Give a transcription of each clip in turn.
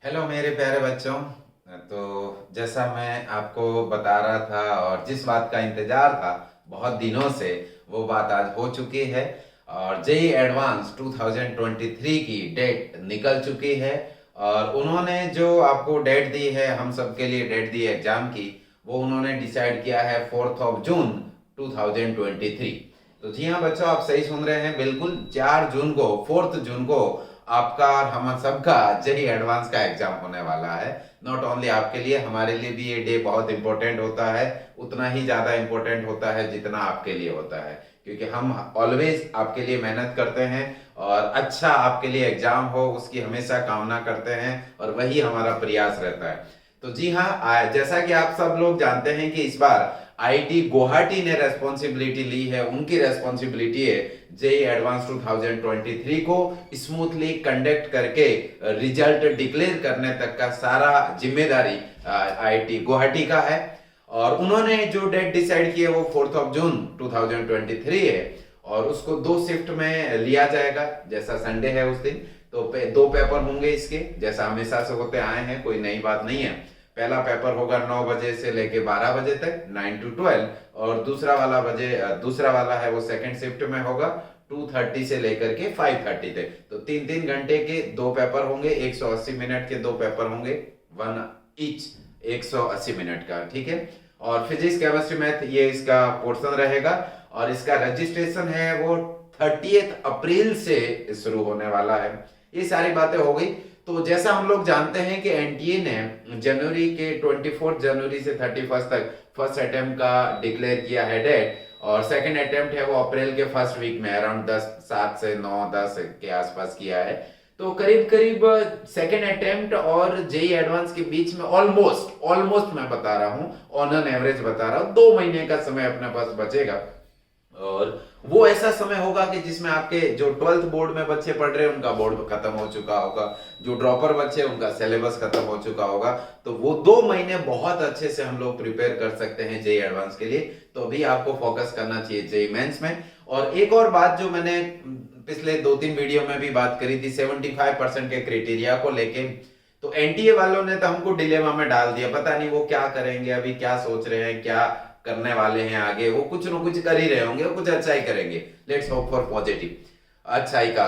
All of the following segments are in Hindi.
हेलो मेरे प्यारे बच्चों। तो जैसा मैं आपको बता रहा था और जिस बात का इंतजार था बहुत दिनों से, वो बात आज हो चुकी है। और जेई एडवांस 2023 की डेट निकल चुकी है। और उन्होंने जो आपको डेट दी है, हम सब के लिए डेट दी है एग्जाम की, वो उन्होंने डिसाइड किया है 4 जून 2023। तो जी हाँ बच्चों, आप सही सुन रहे हैं, बिल्कुल 4 जून को, 4 जून को आपका और हम सबका जेई एडवांस का एग्जाम होने वाला है। नॉट ओनली आपके लिए, हमारे लिए भी ये डे बहुत इंपॉर्टेंट होता है। उतना ही ज्यादा इंपॉर्टेंट होता है जितना आपके लिए होता है, क्योंकि हम ऑलवेज आपके लिए मेहनत करते हैं और अच्छा आपके लिए एग्जाम हो उसकी हमेशा कामना करते हैं, और वही हमारा प्रयास रहता है। तो जी हाँ, जैसा कि आप सब लोग जानते हैं कि इस बार आईआईटी गुवाहाटी ने रेस्पॉन्सिबिलिटी ली है, उनकी रेस्पॉन्सिबिलिटी है जेई एडवांस 2023 को स्मूथली कंडक्ट करके रिजल्ट डिक्लेयर करने तक का सारा जिम्मेदारी आईआईटी गुवाहाटी का है। और उन्होंने जो डेट डिसाइड की है वो 4 जून 2023 है, और उसको 2 शिफ्ट में लिया जाएगा। जैसा संडे है उस दिन, तो 2 पेपर होंगे इसके, जैसा हमेशा से होते आए हैं, कोई नई बात नहीं है। पहला पेपर होगा 9 बजे से लेके 12 बजे तक, 9 to 12। और दूसरा वाला है वो सेकंड शिफ्ट में होगा, 2:30 से लेकर के 5:30 तक। तो 3-3 घंटे के 2 पेपर होंगे, 180 मिनट के 2 पेपर होंगे, वन ईच, 180 मिनट का, ठीक है। और फिजिक्स केमिस्ट्री मैथ ये इसका पोर्शन रहेगा। और इसका रजिस्ट्रेशन है वो 30 अप्रैल से शुरू होने वाला है। ये सारी बातें हो गई। तो जैसा हम लोग जानते हैं कि एनटीए ने जनवरी के 24 जनवरी से 31 तक फर्स्ट अटेम्प्ट का डिक्लेयर किया है डेट, और सेकंड अटेम्प्ट है वो अप्रैल के फर्स्ट वीक में अराउंड 7 से 9 10 के आसपास किया है। तो करीब करीब सेकंड अटेम्प्ट और जेई एडवांस के बीच में ऑलमोस्ट ऑलमोस्ट मैं बता रहा हूं, ऑन एन एवरेज बता रहा हूं, 2 महीने का समय अपने पास बचेगा। और वो ऐसा समय होगा कि जिसमें आपके जो 12th बोर्ड में बच्चे पढ़ रहे हैं उनका बोर्ड खत्म हो चुका होगा, जो ड्रॉपर बच्चे उनका सिलेबस खत्म हो चुका होगा। तो वो 2 महीने बहुत अच्छे से हम लोग प्रिपेयर कर सकते हैं जेई एडवांस के लिए। तो अभी आपको फोकस करना चाहिए जेई मेंस में। और एक और बात जो मैंने पिछले 2-3 वीडियो में भी बात करी थी, 75% के क्राइटेरिया को लेके, तो एनटीए वालों ने तो हमको डिलेमा में डाल दिया। पता नहीं वो क्या करेंगे, अभी क्या सोच रहे हैं, क्या करने वाले हैं आगे। वो कुछ ना कुछ कर ही रहे होंगे, वो कुछ अच्छा ही करेंगे। लेट्स होप फॉर पॉजिटिव, अच्छाई का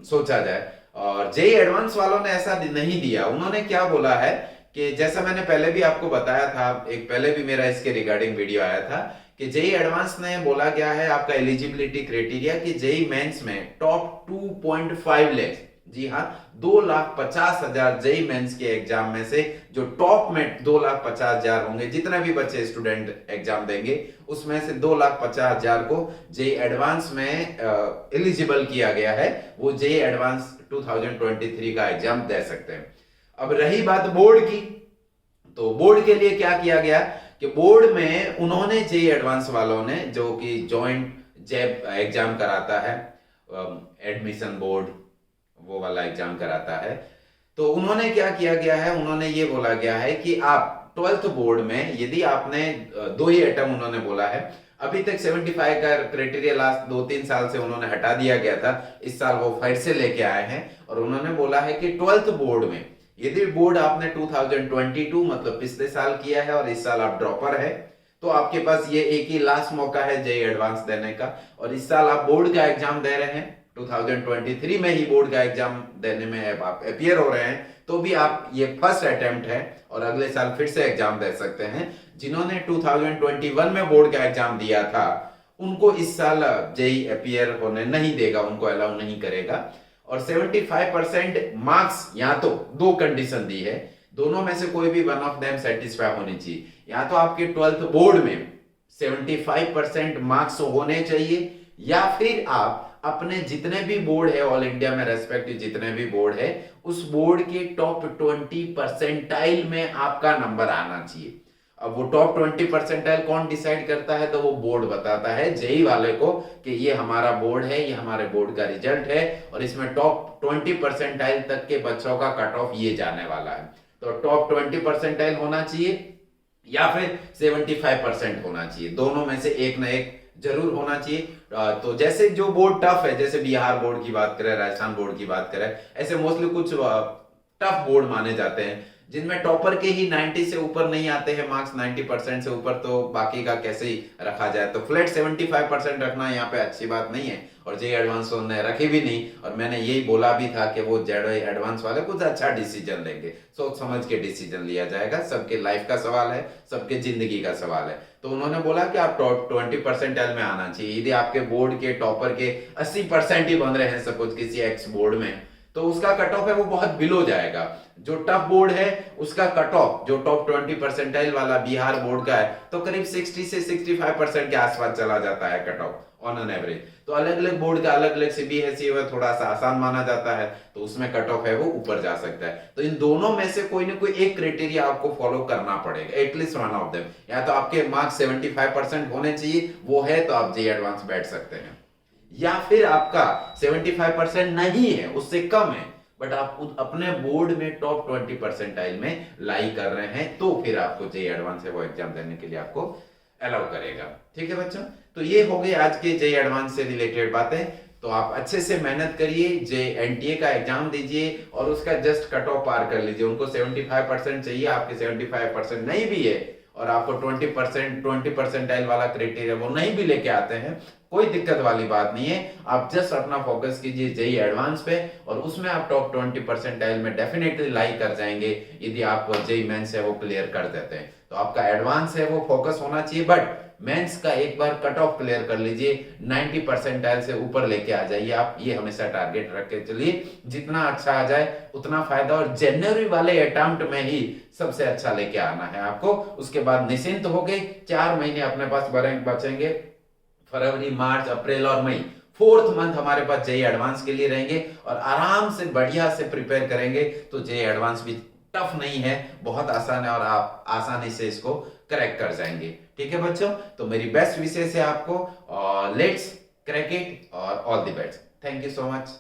सोचा जाए। और जेई एडवांस वालों ने ऐसा नहीं दिया। उन्होंने क्या बोला है कि जैसा मैंने पहले भी आपको बताया था, एक पहले भी मेरा इसके रिगार्डिंग वीडियो आया था, कि जेई एडवांस ने बोला गया है आपका एलिजिबिलिटी क्राइटेरिया कि जेई मेंस में टॉप 2.5 लाख, जी हाँ, 2,50,000 जेई मेंस के एग्जाम में से जो टॉप में 2,50,000 होंगे, जितने भी बच्चे स्टूडेंट एग्जाम देंगे उसमें से 2,50,000 को जेई एडवांस में एलिजिबल किया गया है। वो जेई एडवांस 2023 का एग्जाम दे सकते हैं। अब रही बात बोर्ड की, तो बोर्ड के लिए क्या किया गया कि बोर्ड में उन्होंने जेई एडवांस वालों ने, जो कि जॉइंट जैब एग्जाम कराता है, एडमिशन बोर्ड वो वाला एग्जाम कराता है, तो उन्होंने क्या किया गया है, उन्होंने ये बोला गया है कि आप 12th बोर्ड में यदि आपने 2 ही अटेम्प्ट उन्होंने बोला है। अभी तक 75 का क्राइटेरिया लास्ट 2-3 साल से उन्होंने हटा दिया गया था, इस साल वो फिर से लेके आए हैं। और उन्होंने बोला है कि 12th बोर्ड में यदि बोर्ड आपने 2022 मतलब पिछले साल किया है और इस साल आप ड्रॉपर है, तो आपके पास ये एक ही लास्ट मौका है जेई एडवांस देने का। और इस साल आप बोर्ड का एग्जाम दे रहे हैं, 2023 में ही बोर्ड का एग्जाम देने में आप अपियर हो रहे हैं, तो भी आप, ये फर्स्ट अटेम्प्ट है और अगले साल फिर से एग्जाम दे सकते हैं। जिन्होंने 2021 में बोर्ड का एग्जाम दिया था उनको इस साल जेई अपियर होने नहीं देगा, उनको अलाउ नहीं करेगा। और 75% मार्क्स, यहाँ तो 2 कंडीशन दी है, दोनों में से कोई भी वन ऑफ देम सेटिस्फाई होनी चाहिए। या तो आपके 12th बोर्ड में 75% मार्क्स होने चाहिए, या फिर आप अपने जितने भी बोर्ड है ऑल इंडिया में रेस्पेक्टिव जितने भी बोर्ड है, उस बोर्ड के टॉप 20 परसेंटाइल में आपका नंबर आना चाहिए। अब वो टॉप 20 परसेंटाइल कौन डिसाइड करता है, तो वो बोर्ड बताता है जेई वाले को कि ये हमारा बोर्ड है, ये हमारे बोर्ड का रिजल्ट है, और इसमें टॉप 20 परसेंटाइल तक के बच्चों का कट ऑफ ये जाने वाला है। तो टॉप 20 परसेंटाइल होना चाहिए या फिर 75% होना चाहिए, दोनों में से एक ना एक जरूर होना चाहिए। तो जैसे जो बोर्ड टफ है, जैसे बिहार बोर्ड की बात करें, राजस्थान बोर्ड की बात करें, ऐसे मोस्टली कुछ टफ बोर्ड माने जाते हैं, जिनमें टॉपर के ही 90 से ऊपर नहीं आते हैं मार्क्स, 90% से ऊपर, तो बाकी का कैसे ही रखा जाए। तो फ्लैट 75% रखना यहाँ पे अच्छी बात नहीं है, और जेईई एडवांस तो उन्होंने रखे भी नहीं। और मैंने यही बोला भी था कि वो जेईई एडवांस वाले कुछ अच्छा डिसीजन लेंगे, सोच समझ के डिसीजन लिया जाएगा, सबके लाइफ का सवाल है, सबके जिंदगी का सवाल है। तो उन्होंने बोला कि आप टॉप 20% में आना चाहिए। यदि आपके बोर्ड के टॉपर के 80% ही बन रहे हैं सपोज किसी एक्स बोर्ड में, तो उसका कट ऑफ है वो बहुत बिलो जाएगा। जो टफ बोर्ड है उसका कट ऑफ, जो टॉप 20% वाला बिहार बोर्ड का है, तो करीब 60 से 65% के आसपास चला जाता है cut off on an average. तो अलग अलग बोर्ड का अलग अलग सीबीएसई है, थोड़ा सा आसान माना जाता है, तो उसमें कट ऑफ है वो ऊपर जा सकता है। तो इन दोनों में से कोई ना कोई एक क्राइटेरिया आपको फॉलो करना पड़ेगा, एटलीस्ट वन ऑफ देम। या तो आपके मार्क्स 75% होने चाहिए, वो है तो आप जेईई एडवांस बैठ सकते हैं, या फिर आपका 75% नहीं है, उससे कम है, बट आप अपने बोर्ड में टॉप 20% में लाई कर रहे हैं, तो फिर आपको जेईई एडवांस है वो एग्जाम देने के लिए आपको अलाउ करेगा। ठीक है बच्चों, तो ये हो गई आज के जेईई एडवांस से रिलेटेड बातें। तो आप अच्छे से मेहनत करिए, जेईई एनटीए का एग्जाम दीजिए और उसका जस्ट कट ऑफ पार कर लीजिए। उनको 75% चाहिए, आपके 75% नहीं भी है, और आपको 20% वाला क्राइटेरिया वो नहीं भी लेके आते हैं, कोई दिक्कत वाली बात नहीं है। आप जस्ट अपना फोकस कीजिए जेईई एडवांस पे, और उसमें आप टॉप 20% में डेफिनेटली लाई कर जाएंगे यदि आप जेईई मेंस है वो क्लियर कर देते हैं। तो आपका एडवांस है वो फोकस होना चाहिए, बट मेंस का एक बार कट ऑफ क्लियर कर लीजिए, 90% से ऊपर लेके आ जाइए आप, ये हमेशा टारगेट रख के चलिए। जितना अच्छा आ जाए उतना फायदा, और जनवरी वाले अटेम्प्ट में ही सबसे अच्छा लेके आना है आपको। उसके बाद निश्चिंत हो गए, 4 महीने अपने पास बचेंगे, फरवरी, मार्च, अप्रैल और मई, 4th मंथ हमारे पास जेईई एडवांस के लिए रहेंगे, और आराम से बढ़िया से प्रिपेयर करेंगे। तो जेईई एडवांस भी टफ नहीं है, बहुत आसान है, और आप आसानी से इसको क्रैक कर जाएंगे। ठीक है बच्चों, तो मेरी बेस्ट विशेष है आपको, और लेट्स क्रैक इट, और all the best. Thank you so much.